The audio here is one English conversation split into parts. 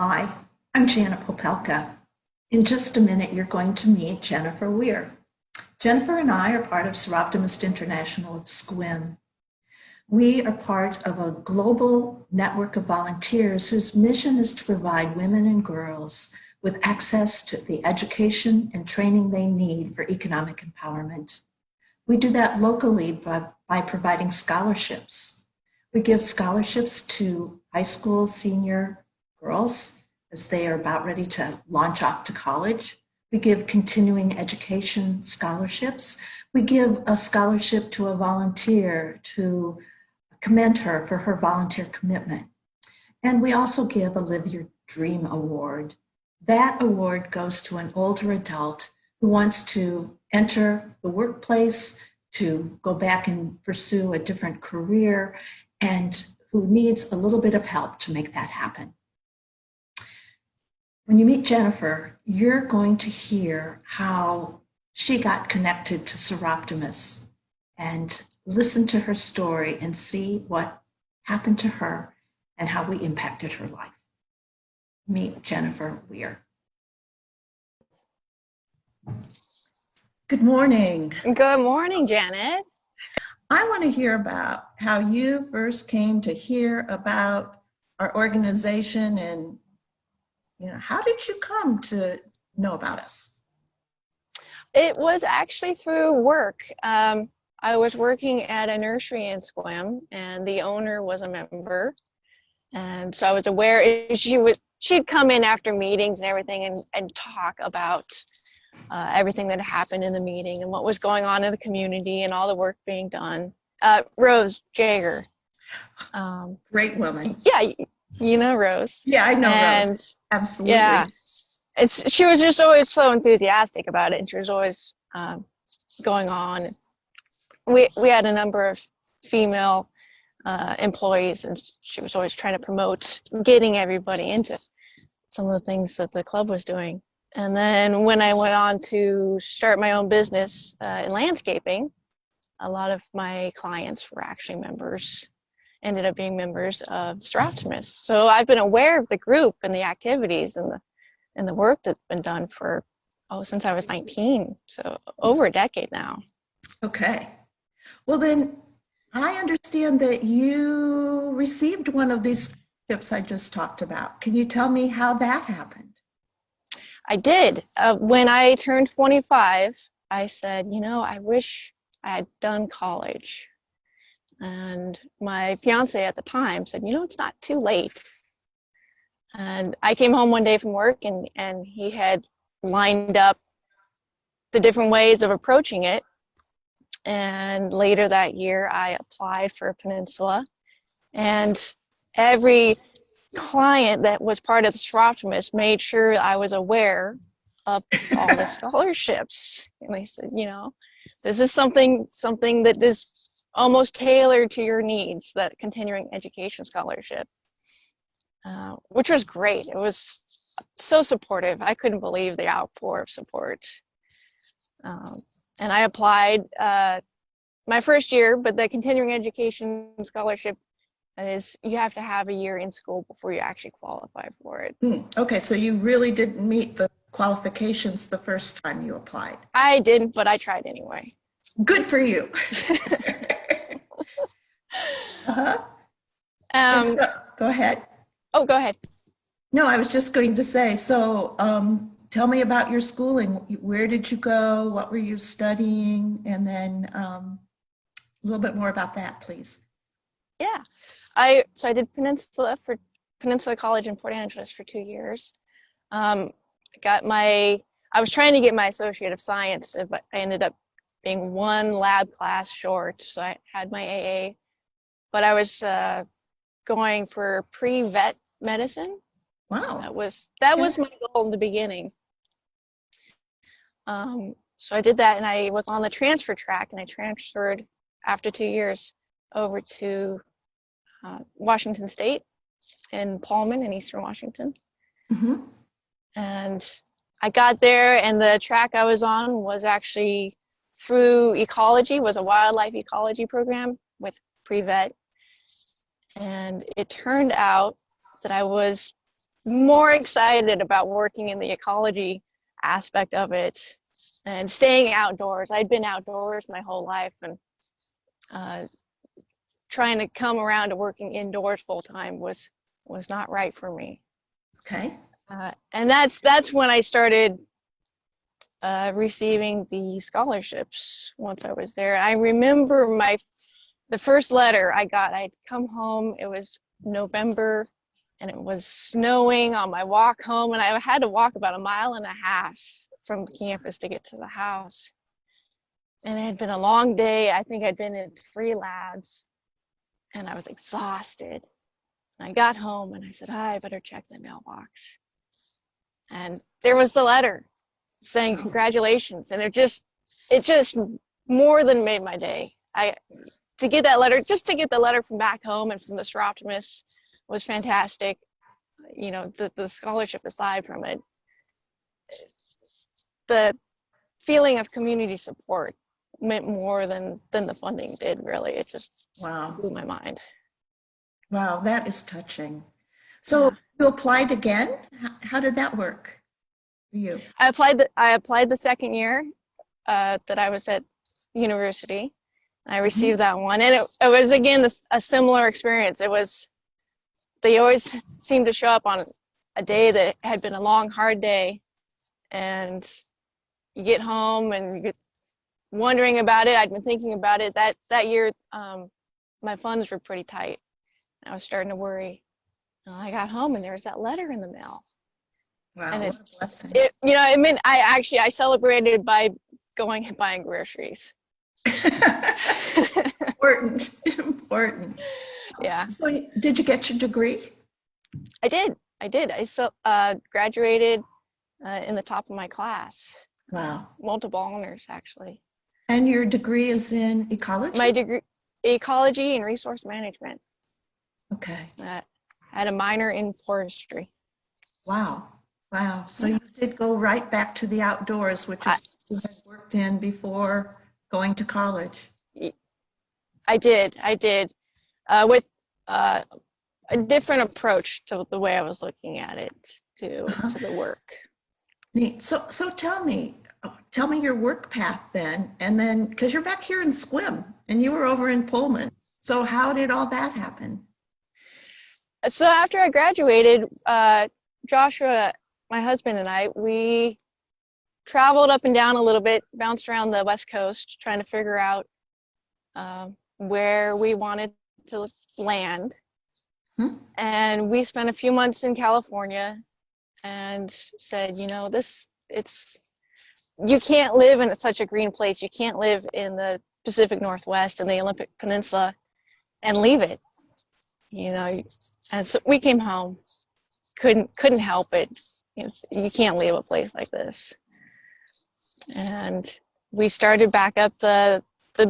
Hi, I'm Jana Popelka. In just a minute, you're going to meet Jennifer Weir. Jennifer and I are part of Seroptimus International of SQUIM. We are part of a global network of volunteers whose mission is to provide women and girls with access to the education and training they need for economic empowerment. We do that locally by providing scholarships. We give scholarships to high school senior girls as they are about ready to launch off to college. We give continuing education scholarships. We give a scholarship to a volunteer to commend her for her volunteer commitment. And we also give a Live Your Dream Award. That award goes to an older adult who wants to enter the workplace, to go back and pursue a different career, and who needs a little bit of help to make that happen. When you meet Jennifer, you're going to hear how she got connected to Seroptimus and listen to her story and see what happened to her and how we impacted her life. Meet Jennifer Weir. Good morning. Good morning, Janet. I want to hear about how you first came to hear about our organization and, how did you come to know about us? It was actually through work. I was working at a nursery in Sequim, and the owner was a member. And so I was aware she'd come in after meetings and everything and talk about everything that happened in the meeting and what was going on in the community and all the work being done. Rose Jager. Great woman. Yeah, you know Rose. Yeah, I know Rose. Absolutely. Yeah, she was just always so enthusiastic about it, and she was always going on. We had a number of female employees, and she was always trying to promote getting everybody into some of the things that the club was doing. And then when I went on to start my own business in landscaping, a lot of my clients were actually ended up being members of Staroptimus. So I've been aware of the group and the activities and the work that's been done since I was 19, so over a decade now. Okay. Well, then I understand that you received one of these scholarships I just talked about. Can you tell me how that happened? I did. When I turned 25, I said, I wish I had done college. And my fiance at the time said, it's not too late. And I came home one day from work and he had lined up the different ways of approaching it. And later that year, I applied for Peninsula. And every client that was part of the Staroptimus made sure I was aware of all the scholarships. And they said, this is something that is almost tailored to your needs, that continuing education scholarship, which was great. It was so supportive. I couldn't believe the outpour of support. And I applied my first year, but the continuing education scholarship is you have to have a year in school before you actually qualify for it. Okay, so you really didn't meet the qualifications the first time you applied. I didn't, but I tried anyway. Good for you. Go ahead. Oh, go ahead. No, I was just going to say, so tell me about your schooling. Where did you go? What were you studying? And then a little bit more about that, please. Yeah. I did Peninsula College in Port Angeles for 2 years. I was trying to get my Associate of Science, but I ended up being one lab class short, so I had my AA. But I was going for pre-vet medicine. Wow. That was my goal in the beginning. So I did that, and I was on the transfer track, and I transferred after 2 years over to Washington State in Pullman in Eastern Washington. Mm-hmm. And I got there, and the track I was on was actually through ecology, was a wildlife ecology program with pre-vet. And it turned out that I was more excited about working in the ecology aspect of it and staying outdoors. I'd been outdoors my whole life, and trying to come around to working indoors full time was not right for me. Okay. And that's when I started receiving the scholarships once I was there. I remember the first letter I got. I'd come home, it was November, and it was snowing on my walk home, and I had to walk about 1.5 miles from the campus to get to the house. And it had been a long day. I think I'd been in 3 labs, and I was exhausted. And I got home and I said, I better check the mailbox. And there was the letter saying congratulations, and it just more than made my day. To get the letter from back home and from the Staroptimus was fantastic. You know, the scholarship aside from it, the feeling of community support meant more than the funding did, really. It just blew my mind. Wow, that is touching. So you applied again? How did that work for you? I applied the second year that I was at university. I received that one, and it was again a similar experience. They always seemed to show up on a day that had been a long, hard day, and you get home and you get wondering about it. I'd been thinking about it that year. My funds were pretty tight. I was starting to worry. I got home and there was that letter in the mail. Wow, and what a blessing. It meant I celebrated by going and buying groceries. Important. Yeah. So did you get your degree? I did. I graduated in the top of my class. Wow. Multiple honors, actually. And your degree is in ecology? My degree, ecology and resource management. Okay. I had a minor in forestry. Wow. So you did go right back to the outdoors, which is what you had worked in before going to college. I did. With a different approach to the way I was looking at it, to the work. Neat. So tell me your work path then, and then, because you're back here in Sequim and you were over in Pullman. So how did all that happen? So after I graduated, Joshua, my husband, and I, we traveled up and down a little bit, bounced around the West Coast, trying to figure out where we wanted to land. And we spent a few months in California and said, you can't live in such a green place. You can't live in the Pacific Northwest and the Olympic Peninsula and leave it. And so we came home. Couldn't help it. You can't leave a place like this. And we started back up the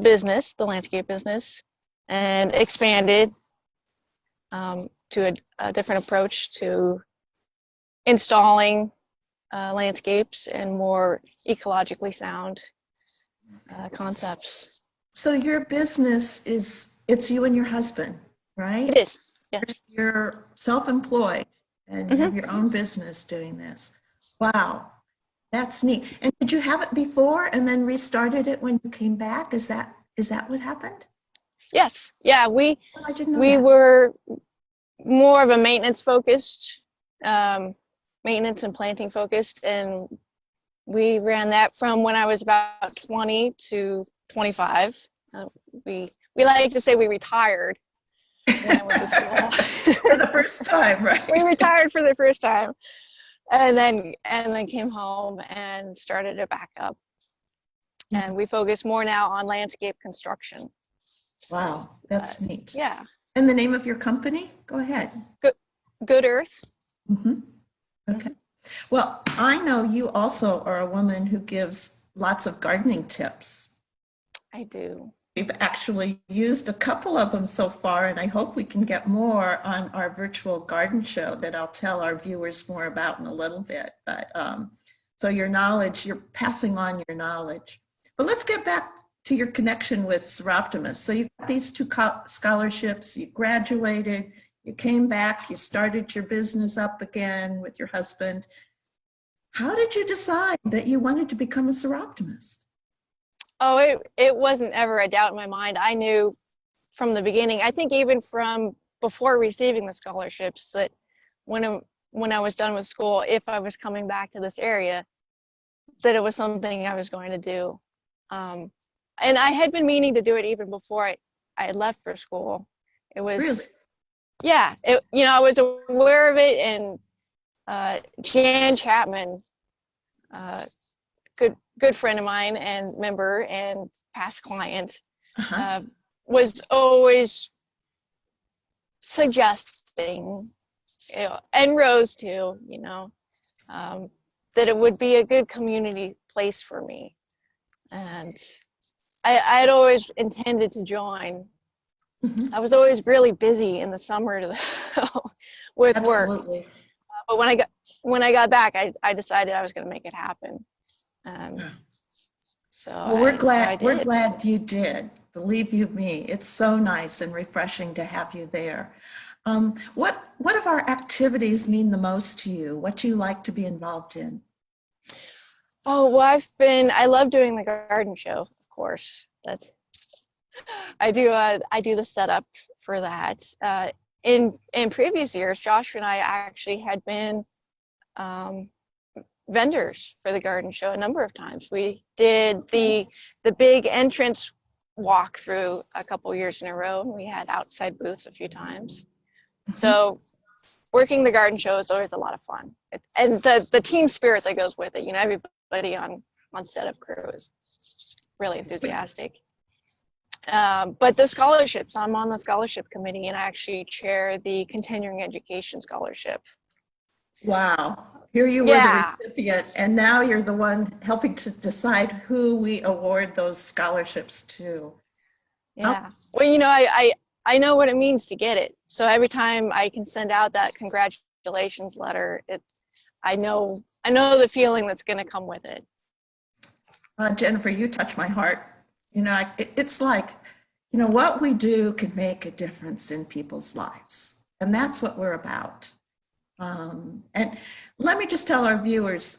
business, the landscape business, and expanded to a different approach to installing landscapes and more ecologically sound concepts. So your business it's you and your husband, right? It is, yes. You're self-employed and you have your own business doing this. Wow, that's neat. And did you have it before and then restarted it when you came back? Is that what happened? Yes, yeah. We were more of a maintenance focused, maintenance and planting focused, and we ran that from when I was about 20 to 25. We like to say we retired when I went to school. For the first time, right? We retired for the first time, and then came home and started it back up. And we focus more now on landscape construction. Wow, that's neat. Yeah. And the name of your company? Go ahead. Good Earth. Okay. Well, I know you also are a woman who gives lots of gardening tips. I do. We've actually used a couple of them so far, and I hope we can get more on our virtual garden show that I'll tell our viewers more about in a little bit. But so your knowledge, you're passing on your knowledge. But let's get back to your connection with Staroptimus. So you got these 2 scholarships, you graduated, You came back, you started your business up again with your husband. How did you decide that you wanted to become a Seroptimist? Oh, it wasn't ever a doubt in my mind. I knew from the beginning, I think even from before receiving the scholarships, that when I was done with school, if I was coming back to this area, that it was something I was going to do. And I had been meaning to do it even before I had left for school. It Really? was, yeah, I was aware of it, and Jan Chapman, good friend of mine and member and past client, Uh-huh. was always suggesting, and Rose too, that it would be a good community place for me. And I'd always intended to join. Mhm. I was always really busy in the summer with work. Absolutely. But when I got back, I decided I was going to make it happen. Um, Yeah. so Well, I we're did. glad you did. Believe you me, it's so nice and refreshing to have you there. What of our activities mean the most to you? What do you like to be involved in? Oh, well, I love doing the garden show, of course. I do the setup for that. In previous years, Josh and I actually had been um, vendors for the garden show a number of times. We did the big entrance walkthrough a couple years in a row, and we had outside booths a few times. Mhm. So working the garden show is always a lot of fun, and the team spirit that goes with it. Everybody on setup crew is really enthusiastic. But the scholarships, I'm on the scholarship committee, and I actually chair the continuing education scholarship. Wow. Here you were the Yeah, recipient, and now you're the one helping to decide who we award those scholarships to. How, yeah. Well, I know what it means to get it. So every time I can send out that congratulations letter, I know the feeling that's going to come with it. Jennifer, you touch my heart. It's like, what we do can make a difference in people's lives, and that's what we're about. And let me just tell our viewers,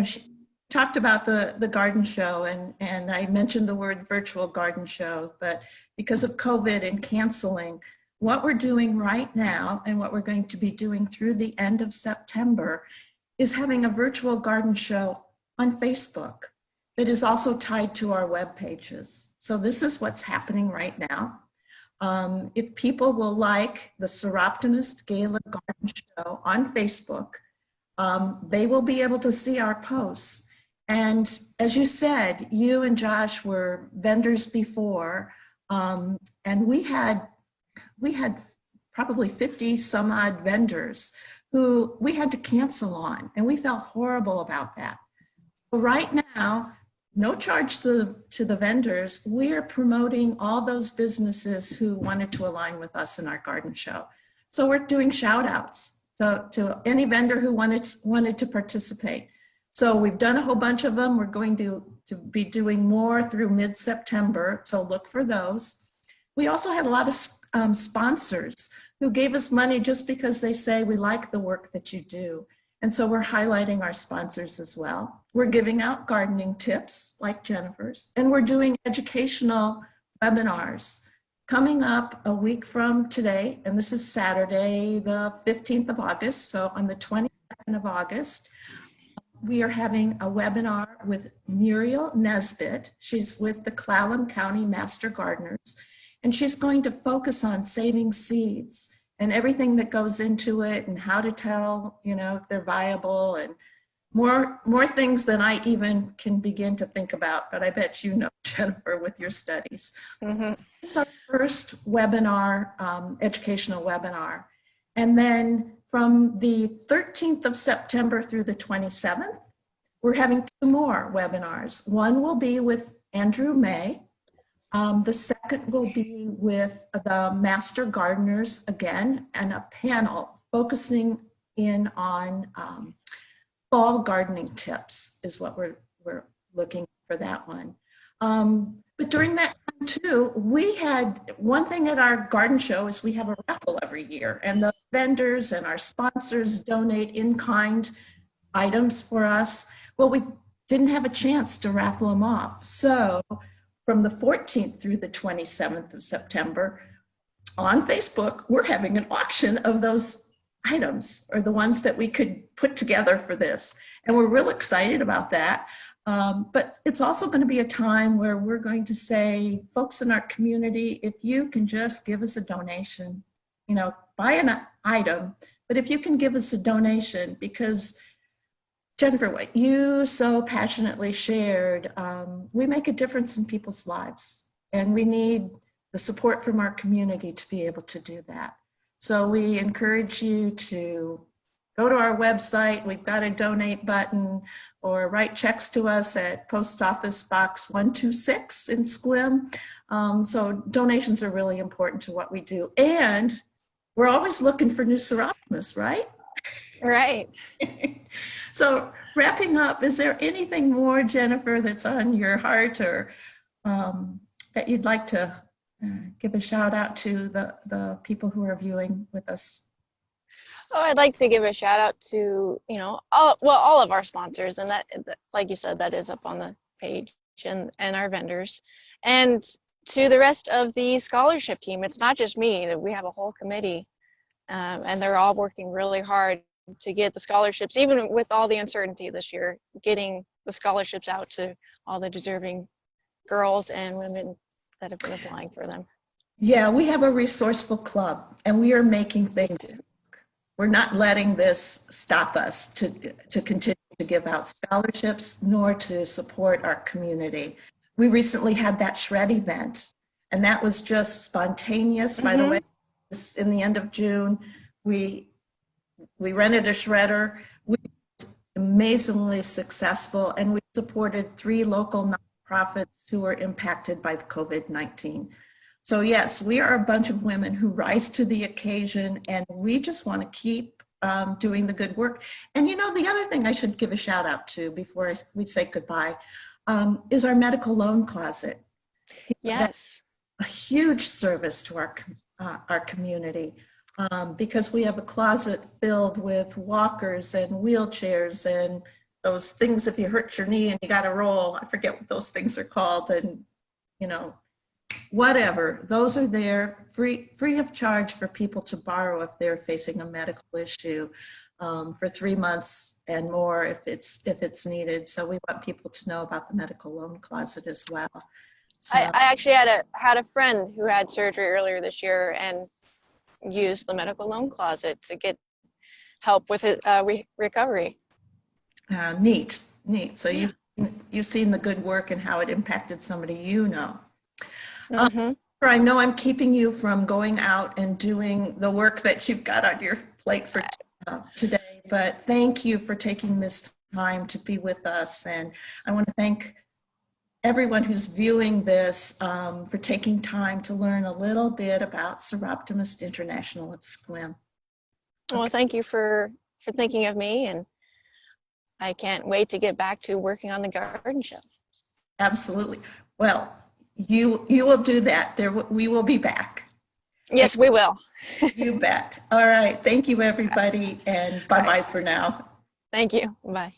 she talked about the garden show, and I mentioned the word virtual garden show, but because of COVID and canceling, what we're doing right now and what we're going to be doing through the end of September is having a virtual garden show on Facebook that is also tied to our web pages. So this is what's happening right now. If people will like the Seroptimist Gala Garden Show on Facebook, they will be able to see our posts. And as you said, you and Josh were vendors before, and we had probably 50 some odd vendors who we had to cancel on, and we felt horrible about that. So right now, no charge to the vendors, we are promoting all those businesses who wanted to align with us in our garden show. So we're doing shout outs to any vendor who wanted to participate. So we've done a whole bunch of them. We're going to be doing more through mid-September, so look for those. We also had a lot of sponsors who gave us money just because they say, we like the work that you do. And so we're highlighting our sponsors as well. We're giving out gardening tips like Jennifer's, and we're doing educational webinars coming up a week from today. And this is Saturday, the 15th of August. So on the 22nd of August, we are having a webinar with Muriel Nesbitt. She's with the Clallam County Master Gardeners, and she's going to focus on saving seeds and everything that goes into it, and how to tell, if they're viable, and more things than I even can begin to think about, but I bet you know, Jennifer, with your studies. Mm-hmm. It's our first webinar, educational webinar. And then from the 13th of September through the 27th, we're having two more webinars. One will be with Andrew May. The second will be with the Master Gardeners again, and a panel focusing in on fall gardening tips is what we're looking for that one. But during that time too, we had one thing at our garden show is we have a raffle every year, and the vendors and our sponsors donate in-kind items for us. Well, we didn't have a chance to raffle them off. So from the 14th through the 27th of September on Facebook, we're having an auction of those items, or the ones that we could put together for this. And we're real excited about that. But it's also going to be a time where we're going to say, folks in our community, if you can just give us a donation, you know, buy an item, but if you can give us a donation, because Jennifer, what you so passionately shared, we make a difference in people's lives, and we need the support from our community to be able to do that. So we encourage you to go to our website. We've got a donate button, or write checks to us at Post Office Box 126 in Sequim. So donations are really important to what we do. And we're always looking for new Staroptimus, right? Right. So wrapping up, is there anything more, Jennifer, that's on your heart, or that you'd like to give a shout out to the people who are viewing with us? Oh, I'd like to give a shout out to, you know, all of our sponsors, and that, like you said, that is up on the page, and our vendors, and to the rest of the scholarship team. It's not just me, we have a whole committee, and they're all working really hard to get the scholarships, even with all the uncertainty this year, getting the scholarships out to all the deserving girls and women that have been applying for them. Yeah, we have a resourceful club, and we are making things. We're not letting this stop us to continue to give out scholarships, nor to support our community. We recently had that shred event, and that was just spontaneous. By the way, in the end of June, we rented a shredder. We were amazingly successful, and we supported 3 local nonprofits who were impacted by COVID-19. So yes, we are a bunch of women who rise to the occasion, and we just want to keep doing the good work. And you know, the other thing I should give a shout out to before we say goodbye is our medical loan closet. Yes. That's a huge service to our community, because we have a closet filled with walkers and wheelchairs and those things if you hurt your knee and you got to roll. I forget what those things are called, and you know, whatever, those are there free of charge for people to borrow if they're facing a medical issue, for 3 months and more if it's needed. So we want people to know about the medical loan closet as well. So, I actually had a friend who had surgery earlier this year and used the medical loan closet to get help with his recovery. Neat. So you've seen the good work and how it impacted somebody you know. I know I'm keeping you from going out and doing the work that you've got on your plate for today, but thank you for taking this time to be with us. And I want to thank everyone who's viewing this for taking time to learn a little bit about Staroptimus International at Sequim. Well, thank you for thinking of me, and I can't wait to get back to working on the garden show. Absolutely. Well, you will do that. We will be back. Yes, we will. You bet. All right. Thank you, everybody, and bye-bye for now. Thank you. Bye.